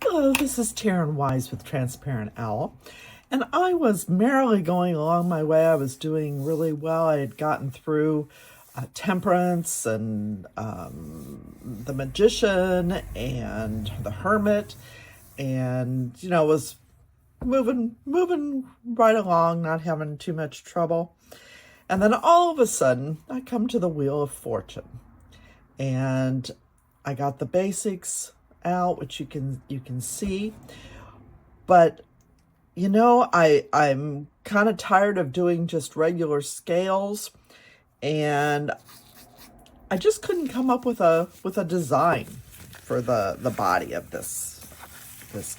Hello, this is Taryn Wise with Transparent Owl, and I was merrily going along my way. I was doing really well. I had gotten through Temperance and the Magician and the Hermit, and was moving right along, not having too much trouble. And then all of a sudden, I come to the Wheel of Fortune, and I got the basics out, which you can see, but I'm kind of tired of doing just regular scales, and I just couldn't come up with a design for the body of this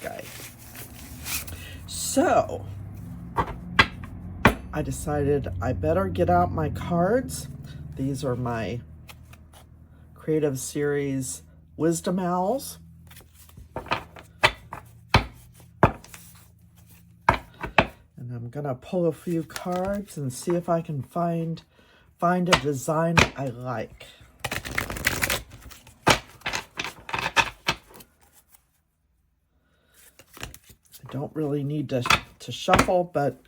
guy. So I decided I better get out my cards. These are my Creative Series Wisdom Owls. And I'm gonna pull a few cards and see if I can find a design I like. I don't really need to shuffle, but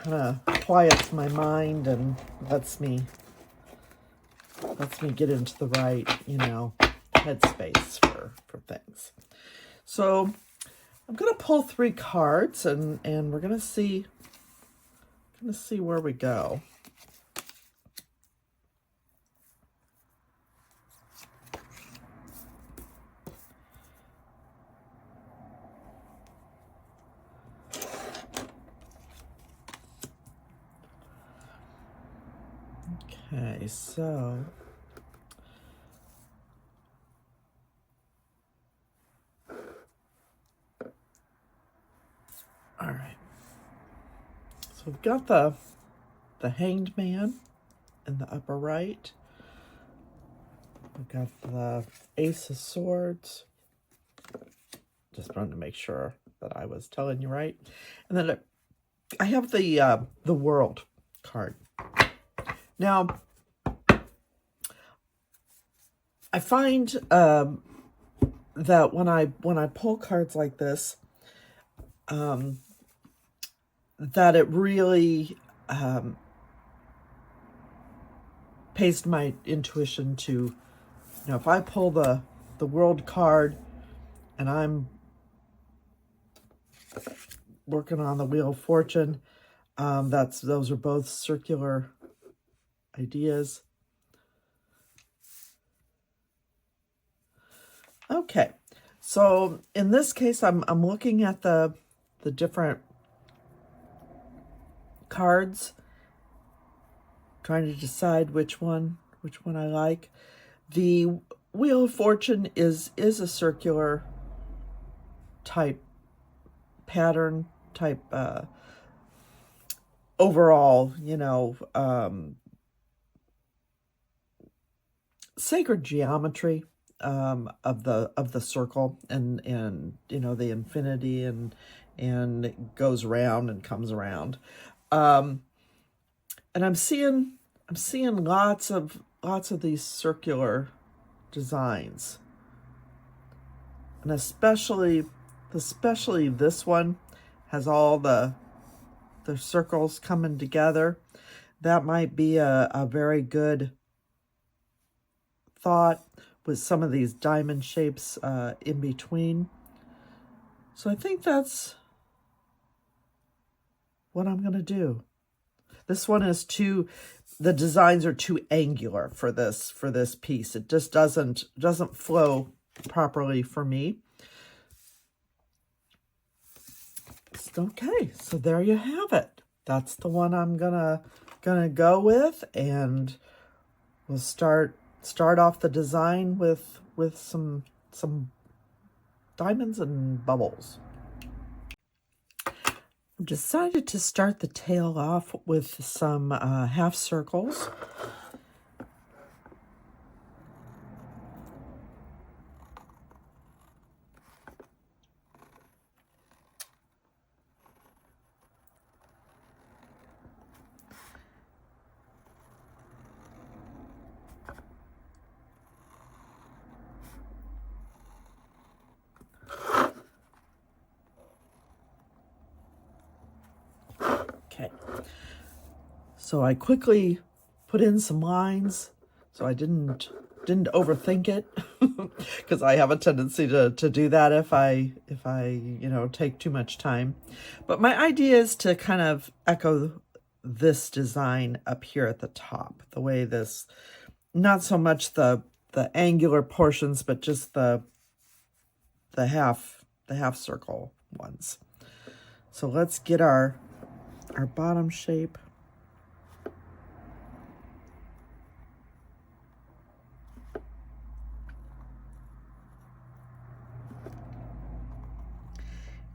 kind of quiets my mind and lets me get into the right, headspace for things. So I'm gonna pull 3 cards, and we're gonna see where we go. Okay, so all right. So we've got the Hanged Man in the upper right. We've got the Ace of Swords. Just wanted to make sure that I was telling you right. And then I have the World card. Now, I find that when I pull cards like this, that it really pays my intuition to, if I pull the World card and I'm working on the Wheel of Fortune, those are both circular ideas. Okay, so in this case, I'm looking at the different cards, trying to decide which one I like. The Wheel of Fortune is a circular type pattern, type overall, sacred geometry of the circle, and the infinity, and it goes around and comes around, and I'm seeing lots of these circular designs, and especially this one has all the circles coming together. That might be a very good thought, with some of these diamond shapes in between. So I think that's what I'm gonna do. This one is the designs are too angular for this piece. It just doesn't flow properly for me. Okay, so there you have it. That's the one I'm gonna go with, and we'll start off the design with some diamonds and bubbles. I've decided to start the tail off with some half circles. Okay. So I quickly put in some lines so I didn't overthink it, because I have a tendency to do that if I take too much time. But my idea is to kind of echo this design up here at the top, the way this, not so much the angular portions, but just the half circle ones. So let's get our bottom shape.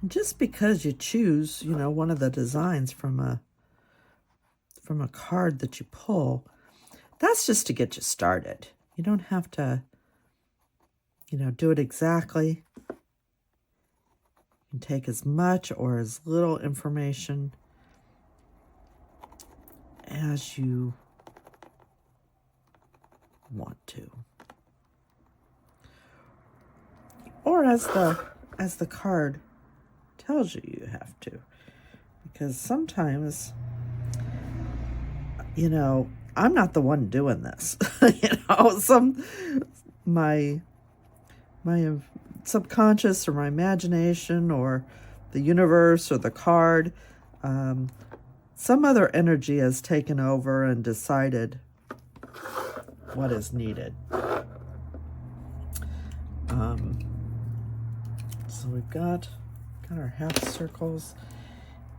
Just because you choose, one of the designs from a card that you pull, that's just to get you started. You don't have to, do it exactly. You can take as much or as little information as you want to. Or as the card tells you have to. Because sometimes, I'm not the one doing this. My subconscious or my imagination or the universe or the card, some other energy has taken over and decided what is needed. So we've got our half circles,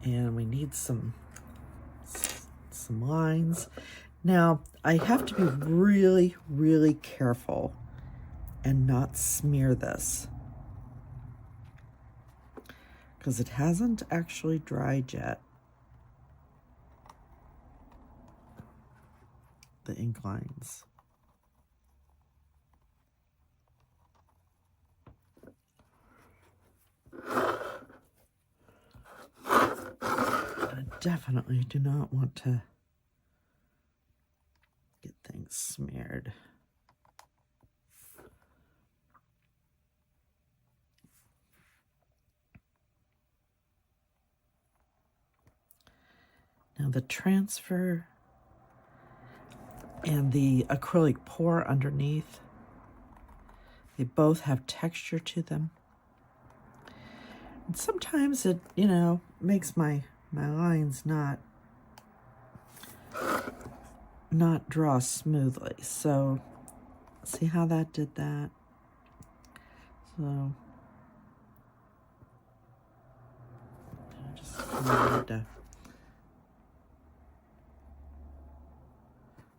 and we need some lines. Now, I have to be really, really careful and not smear this, because it hasn't actually dried yet. The ink lines. I definitely do not want to get things smeared. Now the transfer and the acrylic pour underneath, they both have texture to them. And sometimes it, makes my lines not draw smoothly. So see how that did that? So I just need to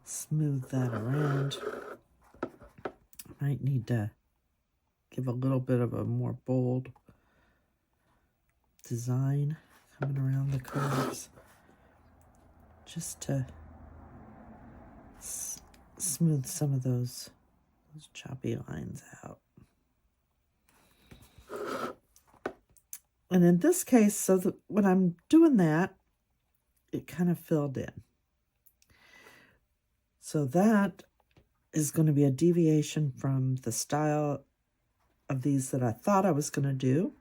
smooth that around. Might need to give a little bit of a more bold design coming around the curves, just to smooth some of those choppy lines out. And in this case, so that when I'm doing that, it kind of filled in. So that is going to be a deviation from the style of these that I thought I was going to do.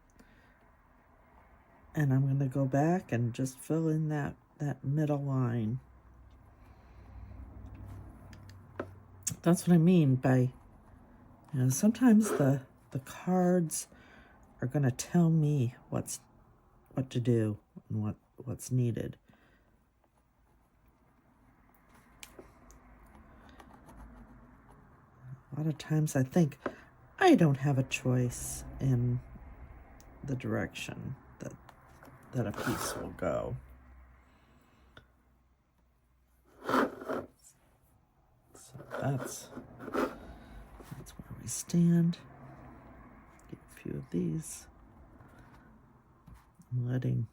And I'm going to go back and just fill in that middle line. That's what I mean by, sometimes the cards are going to tell me what to do and what's needed. A lot of times I think I don't have a choice in the direction that a piece will go. So that's where we stand. Get a few of these. I'm letting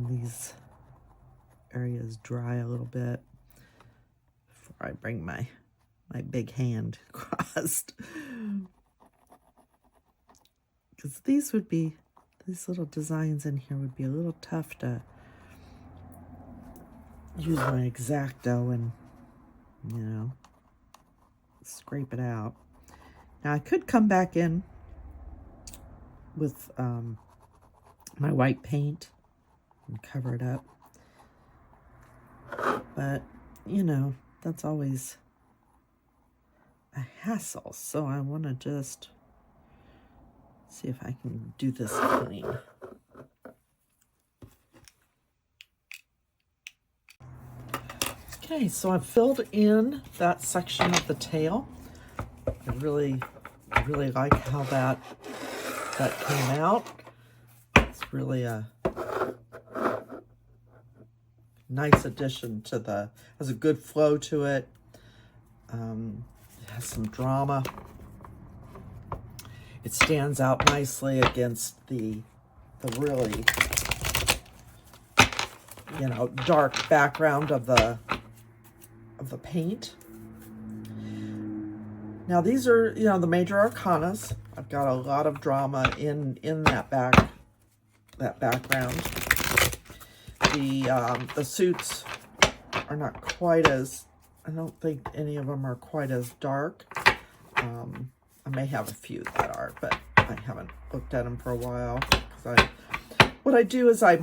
these areas dry a little bit before I bring my big hand across. Because these little designs in here would be a little tough to use my X-Acto and, scrape it out. Now I could come back in with my white paint and cover it up. But, you know, that's always a hassle. So I want to just see if I can do this clean. Okay, so I've filled in that section of the tail. I really like how that came out. It's really a nice addition to the, has a good flow to it. It has some drama. It stands out nicely against the really, you know, dark background of the paint. Now these are, you know, the major arcanas. I've got a lot of drama in that background. The suits are not quite as, I don't think any of them are quite as dark. I may have a few that are, but I haven't looked at them for a while. What I do is I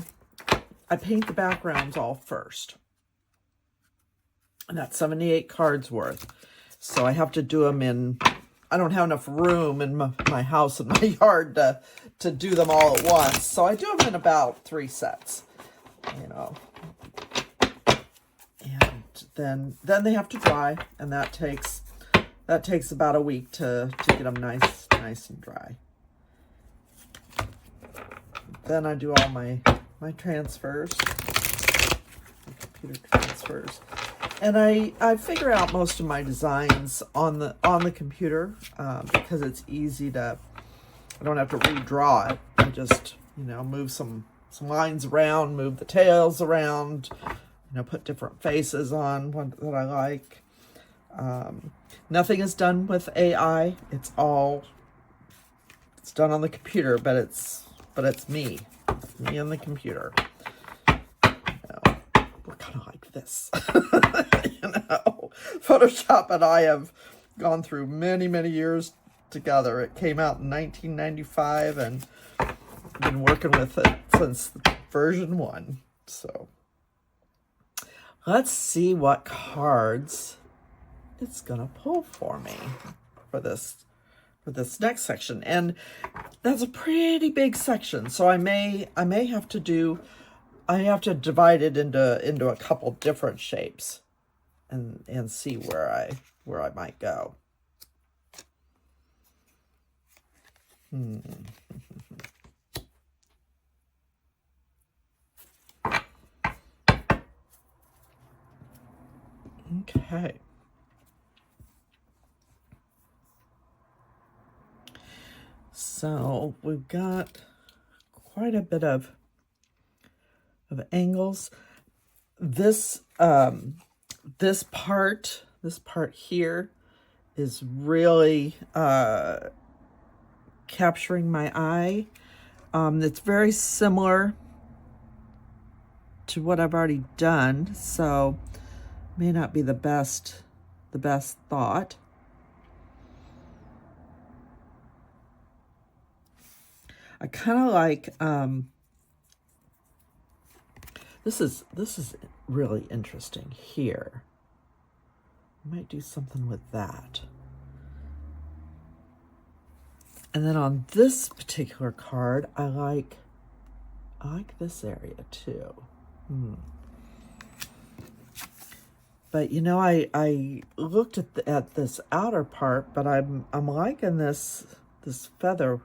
paint the backgrounds all first. And that's 78 cards worth. So I have to do them in, I don't have enough room in my house and my yard to do them all at once. So I do them in about 3 sets, you know. And then they have to dry, and that takes about a week to get them nice and dry. Then I do all my transfers, my computer transfers. And I figure out most of my designs on the computer because it's easy to, I don't have to redraw it. I just, you know, move some lines around, move the tails around, you know, put different faces on one that I like. Nothing is done with AI. It's done on the computer, but it's me and the computer. We're kind of like this. You know, Photoshop and I have gone through many years together. It came out in 1995, and I've been working with it since version 1. So let's see what cards it's gonna pull for me for this next section. And that's a pretty big section, so I may have to do, I have to divide it into a couple different shapes and see where I might go. Okay. So we've got quite a bit of angles. This part here is really capturing my eye. It's very similar to what I've already done, so may not be the best thought. I kind of like, this is really interesting here. I might do something with that. And then on this particular card, I like this area too. But you know, I looked at this outer part, but I'm liking this feather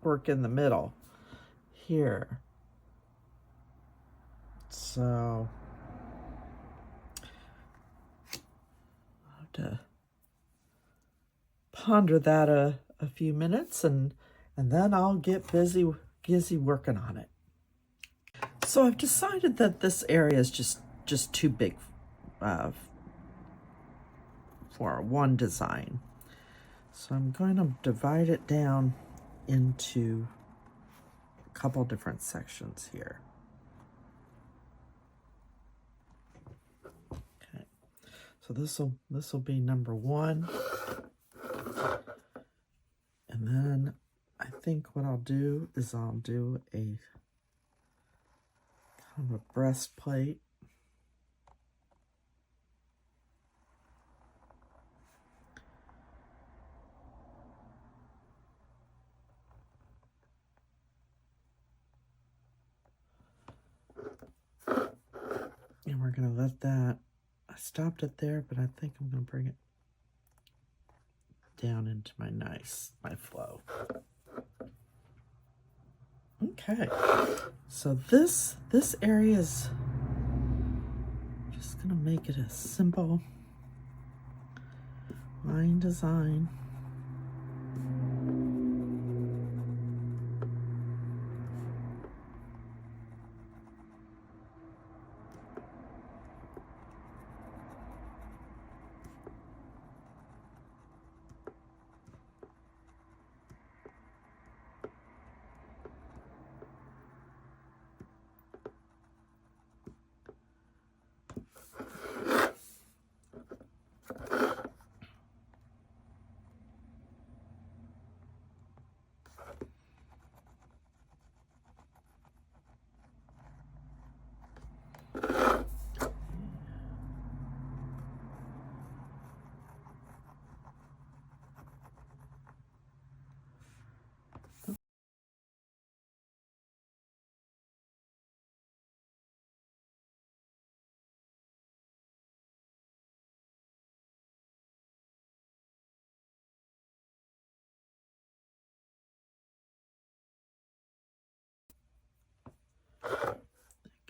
work in the middle here. So I'll have to ponder that a few minutes, and then I'll get busy working on it. So I've decided that this area is just too big for one design. So I'm going to divide it down into a couple different sections here. Okay, so this will be number 1, and then I think what I'll do is I'll do a of a breastplate. And we're going to let that, I stopped it there, but I think I'm going to bring it down into my flow. Okay, so this area is just going to make it a simple line design.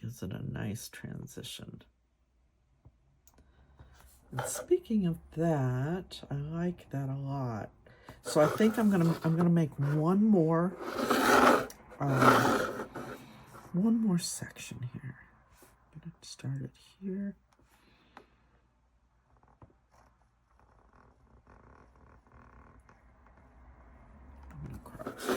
Gives it a nice transition. And speaking of that, I like that a lot. So I think I'm gonna make one more section here. I'm gonna start it here. I'm gonna cross.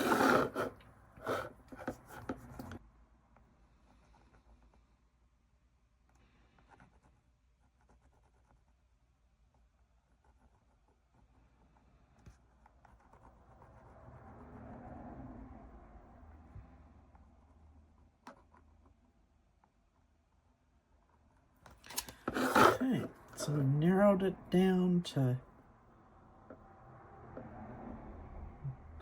Okay, so we narrowed it down to,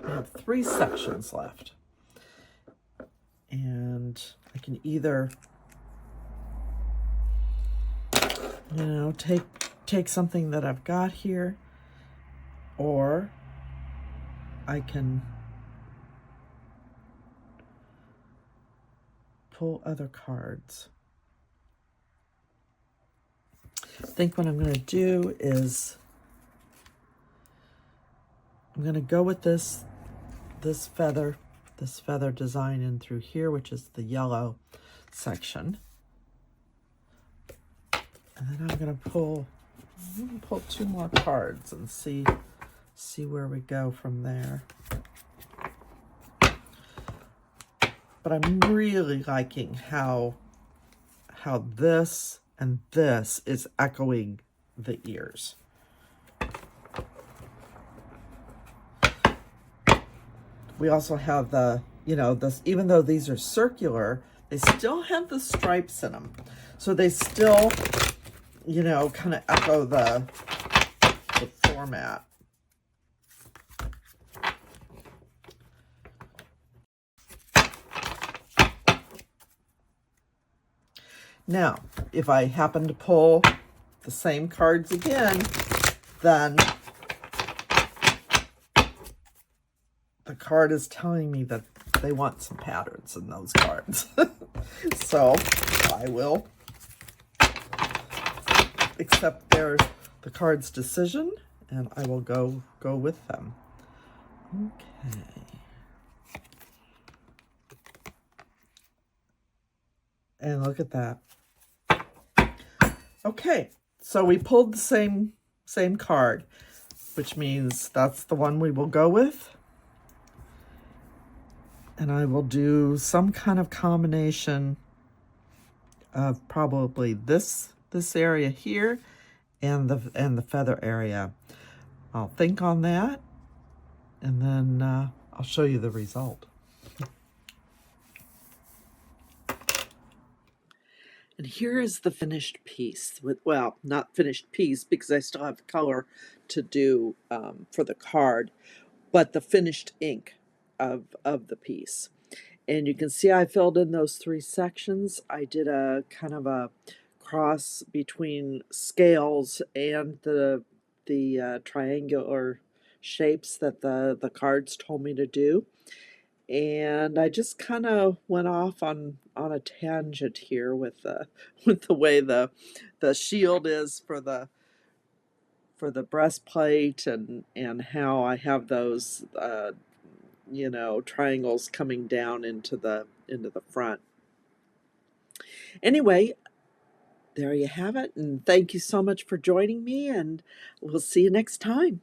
we have 3 sections left. And I can either, you know, take something that I've got here, or I can pull other cards. I think what I'm going to do is I'm going to go with this feather design in through here, which is the yellow section. And then I'm going to pull 2 more cards and see where we go from there. But I'm really liking how this and this is echoing the ears. We also have the, you know, this, even though these are circular, they still have the stripes in them. So they still, you know, kind of echo the format. Now, if I happen to pull the same cards again, then the card is telling me that they want some patterns in those cards. So I will accept the card's decision, and I will go with them. Okay. And look at that. Okay, so we pulled the same card, which means that's the one we will go with. And I will do some kind of combination of probably this area here and the feather area. I'll think on that, and then I'll show you the result. And here is the finished piece. Well, not finished piece because I still have color to do for the card, but the finished ink of the piece. And you can see I filled in those 3 sections. I did a kind of a cross between scales and the triangular shapes that the cards told me to do. And I just kind of went off on a tangent here with the with the way the shield is for the breastplate, and how I have those triangles coming down into the front. Anyway, there you have it, and thank you so much for joining me, and we'll see you next time.